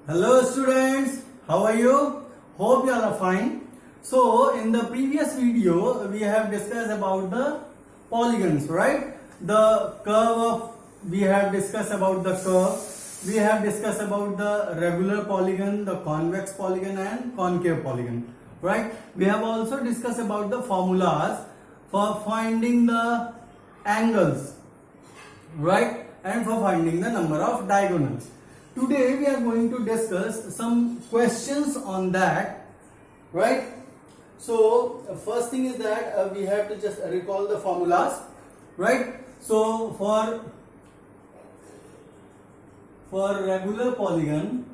Hello students, how are you? Hope you all are fine. So in the previous video we have discussed about the polygons, right? The curve of, we have discussed about the curve, we have discussed about the regular polygon, the convex polygon and concave polygon, right? We have also discussed about the formulas for finding the angles, right? And for finding the number of diagonals. Today we are going to discuss some questions on that, right? So first thing is that we have to just recall the formulas, right? So for regular polygon,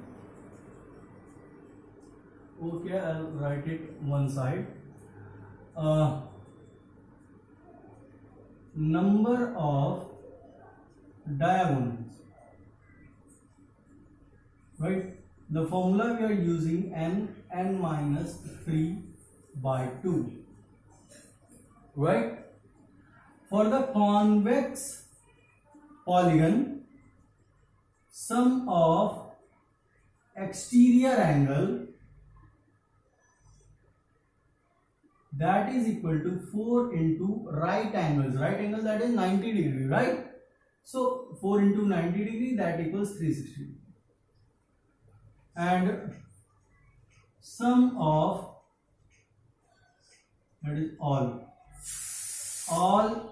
okay, I'll write it one side. Number of diagonals, right? The formula we are using n minus 3 by 2, right? For the convex polygon, sum of exterior angle, that is equal to 4 into right angle, that is 90 degree, right? So 4 into 90 degree, that equals 360. And sum of, that is all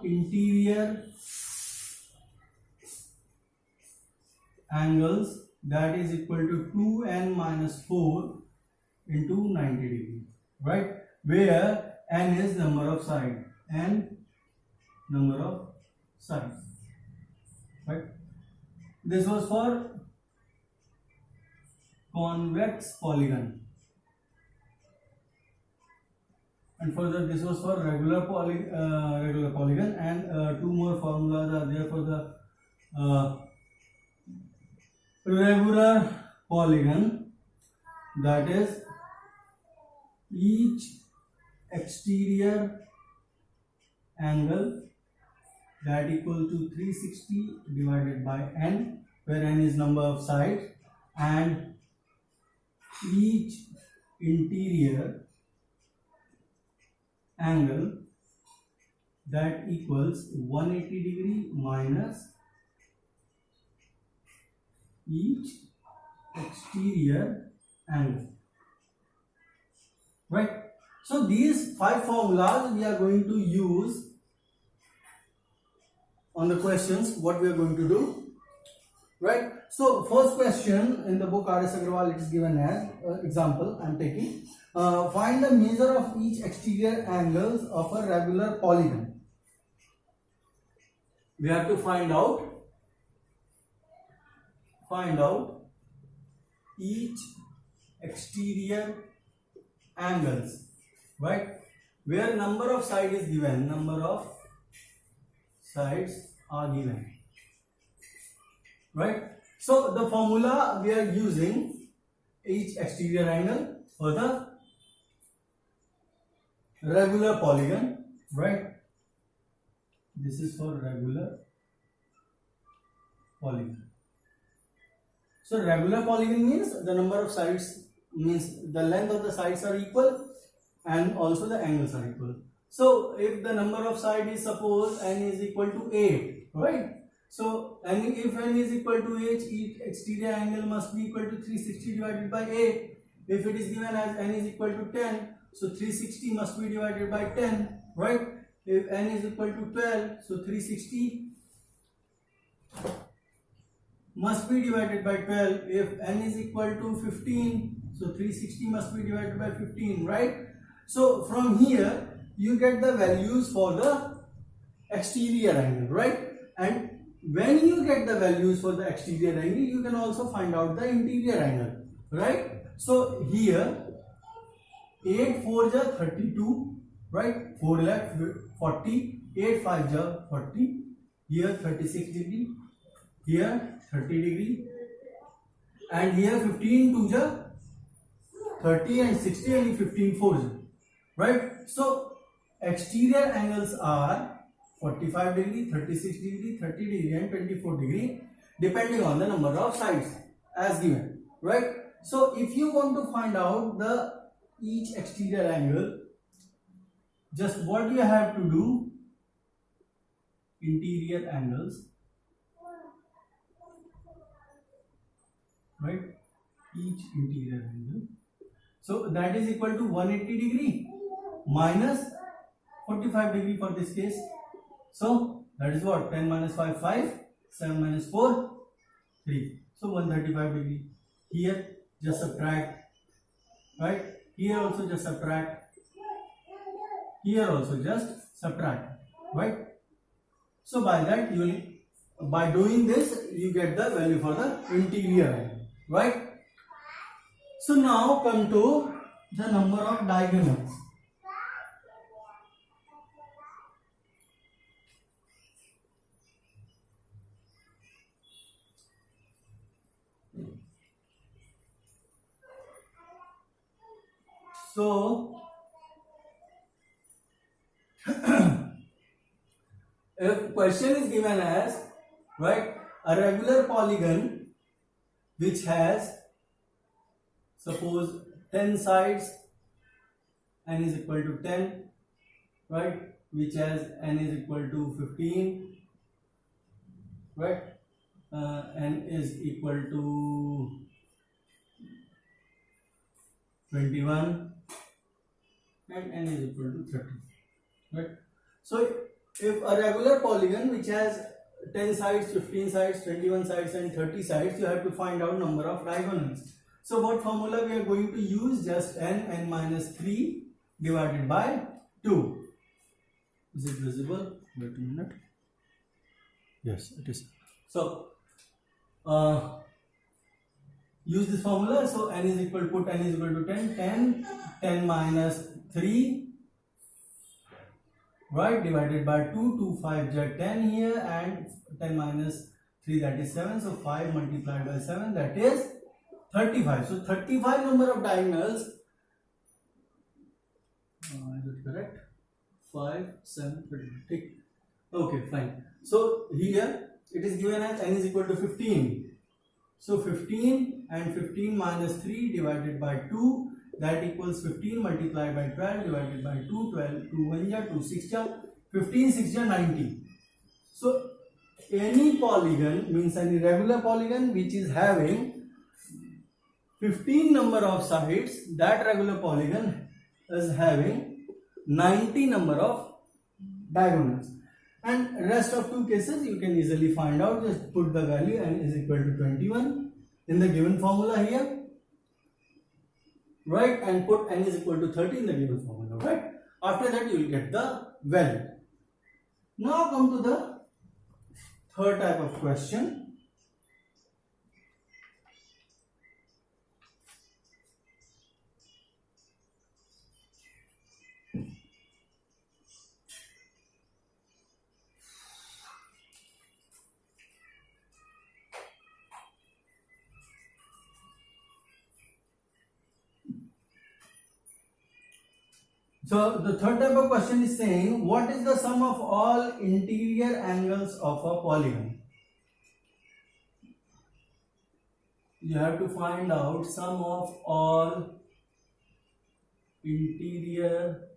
interior angles, that is equal to 2n minus 4 into 90 degree, right? Where n is number of sides, right? This was for convex polygon, and further this was for regular polygon, and two more formulas are there for the regular polygon, that is each exterior angle, that equal to 360 divided by n, where n is number of sides, and each interior angle, that equals 180 degree minus each exterior angle, right? So these 5 formulas we are going to use on the questions what we are going to do, right? So first question in the book R.S. Agrawal, it is given as example I am taking, find the measure of each exterior angles of a regular polygon. We have to find out each exterior angles, right? Where number of sides is given, number of sides are given, right? So the formula we are using, each exterior angle for the regular polygon, right? This is for regular polygon. So regular polygon means the number of sides, means the length of the sides are equal and also the angles are equal. So if the number of sides is, suppose n is equal to 8, right? So if n is equal to 8, each exterior angle must be equal to 360 divided by 8. If it is given as n is equal to 10, so 360 must be divided by 10, right? If n is equal to 12, so 360 must be divided by 12. If n is equal to 15, so 360 must be divided by 15, right? So from here you get the values for the exterior angle, right? And when you get the values for the exterior angle, you can also find out the interior angle, right? So here 8 4 ja 32, right? 4 lakh 40, 8 5 ja 40, here 36 degree, here 30 degree, and here 15 2 ja 30 and 60 and 15 4 ja, right? So exterior angles are 45 degree, 36 degree, 30 degree and 24 degree depending on the number of sides as given, right? So if you want to find out the each exterior angle, just what you have to do, interior angles, right? Each interior angle. So that is equal to 180 degree minus 45 degree for this case. So that is what? 10 minus 5, 5, 7 minus 4, 3. So 135 degree. Here just subtract, right? Here also just subtract. Here also just subtract, right? So by that you will, by doing this you get the value for the interior angle, right? So now come to the number of diagonals. So if question is given as, right, a regular polygon which has suppose 10 sides, n is equal to 10, right, which has n is equal to 15, right, n is equal to 21 and n is equal to 30, right. So if a regular polygon which has 10 sides, 15 sides, 21 sides and 30 sides, you have to find out number of diagonals. So what formula we are going to use? Just n minus 3 divided by 2. Is it visible? Wait a minute. Yes, it is. So use this formula. So n is equal, put n is equal to 10, 10 minus 3, right, divided by 2, 2 5 jet 10 here, and 10 minus 3, that is 7. So 5 multiplied by 7, that is 35. So 35 number of diagonals. Is it correct? 5, 7, 30. Okay, fine. So here it is given as n is equal to 15. So 15 and 15 minus 3 divided by 2, that equals 15 multiplied by 12 divided by 2, 12, 2 1 ja, 2 6 ja, 15 6 ja, 90. So any polygon, means any regular polygon which is having 15 number of sides, that regular polygon is having 90 number of diagonals. And rest of two cases you can easily find out. Just put the value n is equal to 21 in the given formula here, right, and put n is equal to 30 in the given formula, right. After that you will get the value. Now come to the third type of question. So the third type of question is saying, what is the sum of all interior angles of a polygon? You have to find out sum of all interior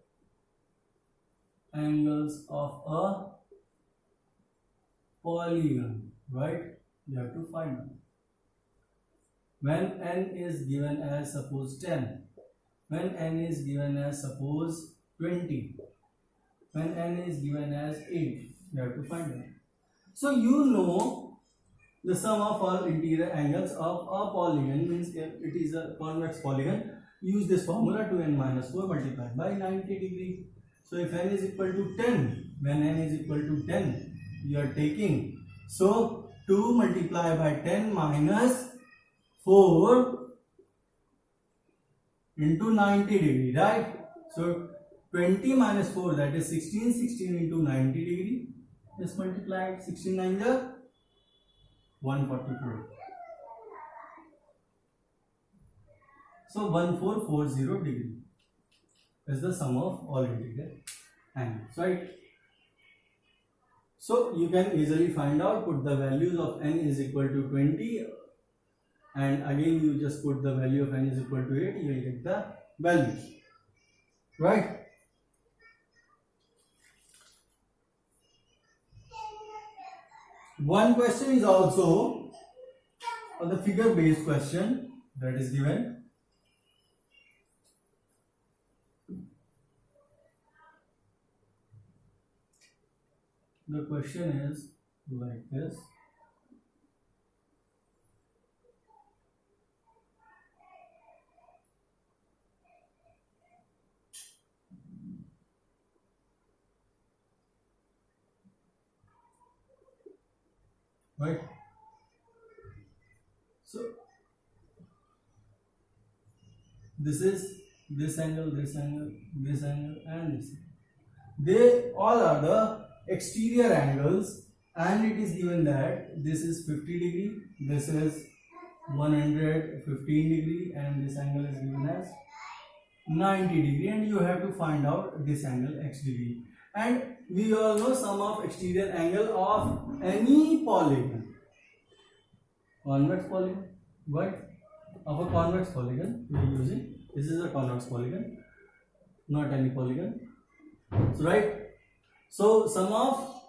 angles of a polygon, right? You have to find out. When n is given as suppose 10, when n is given as suppose 20, when n is given as 8, you have to find out. So you know the sum of all interior angles of a polygon, means if it is a convex polygon, use this formula 2n minus 4 multiplied by 90 degree. So if n is equal to 10, when n is equal to 10, you are taking, so 2 multiplied by 10 minus 4 into 90 degree, right? So 20 minus 4, that is 16, 16 into 90 degree, just multiplied, 16 9 the 144. So 1440 degree is the sum of all interior angles, right? So you can easily find out, put the values of n is equal to 20 and again you just put the value of n is equal to 8, you will get the values, right? One question is also on the figure based question that is given. The question is like this. Right? So this is this angle, this angle, this angle, and this angle. They all are the exterior angles, and it is given that this is 50 degree, this is 115 degree, and this angle is given as 90 degree, and you have to find out this angle x degree. And we all know sum of exterior angle of any polygon, convex polygon, right? Of a convex polygon we are using. This is a convex polygon, not any polygon. So right. So sum of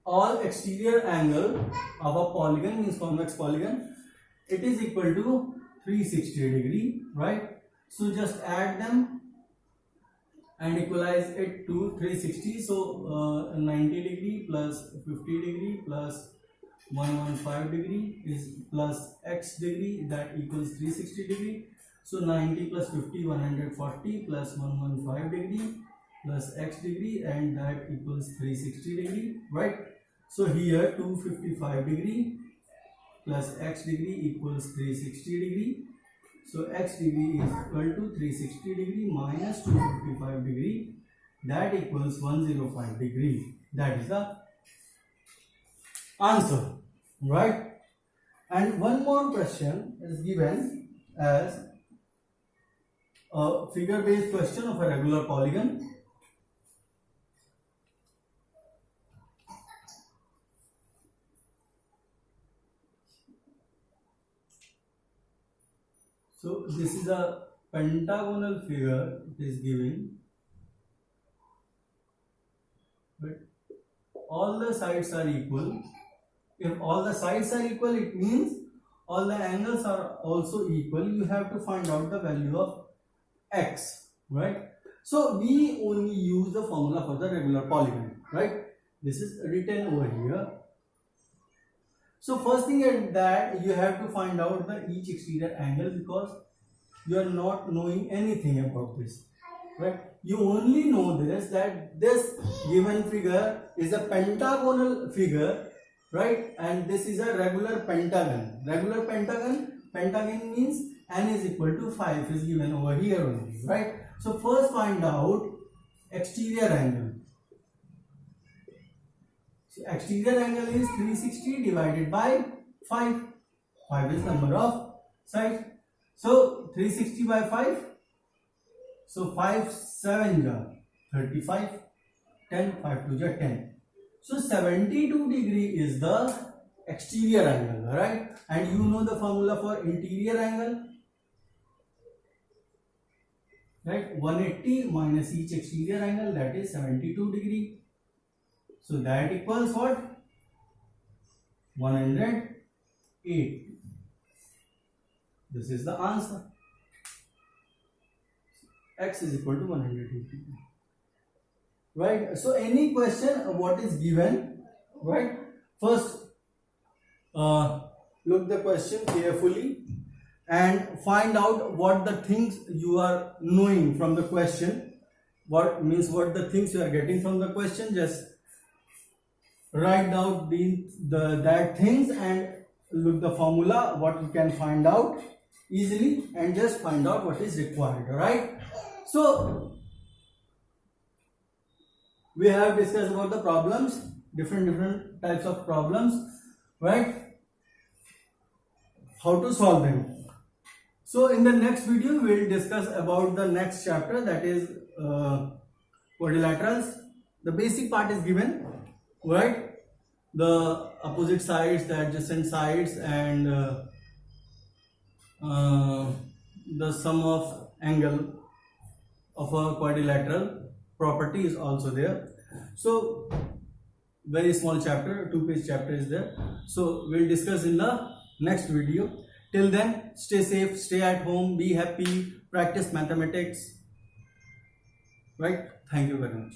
all exterior angle of a polygon means convex polygon. It is equal to 360 degree, right? So just add them and equalize it to 360. So 90 degree plus 50 degree plus 115 degree is plus x degree, that equals 360 degree. So 90 plus 50, 140 plus 115 degree plus x degree, and that equals 360 degree, right? So here 255 degree plus x degree equals 360 degree. So x degree is equal to 360 degree minus 255 degree, that equals 105 degree. That is the answer, right? And one more question is given as a figure based question of a regular polygon. So this is a pentagonal figure it is given, but all the sides are equal. If all the sides are equal, it means all the angles are also equal. You have to find out the value of x, right? So we only use the formula for the regular polygon, right? This is written over here. So first thing is that you have to find out the each exterior angle, because you are not knowing anything about this, right? You only know this, that this given figure is a pentagonal figure, right? And this is a regular pentagon. Regular pentagon means n is equal to 5 is given over here only, right? So first find out exterior angle. So exterior angle is 360 divided by 5. 5 is number of sides. So 360 by 5. So 5 7 ja 35, 10 5 2 ja 10. So 72 degree is the exterior angle, right? And you know the formula for interior angle, right? 180 minus each exterior angle, that is 72 degree. So that equals what? 108. This is the answer. X is equal to 180. Right? So any question what is given, right? First look the question carefully and find out what the things you are knowing from the question. What means what the things you are getting from the question. Just write down that things and look the formula what you can find out easily, and just find out what is required, right? So we have discussed about the problems, different types of problems, right? How to solve them. So in the next video we will discuss about the next chapter, that is quadrilaterals. The basic part is given, right? The opposite sides, the adjacent sides, and the sum of angle of a quadrilateral property is also there. So very small chapter, 2-page chapter is there. So we'll discuss in the next video. Till then, stay safe, stay at home, be happy, practice mathematics. Right? Thank you very much.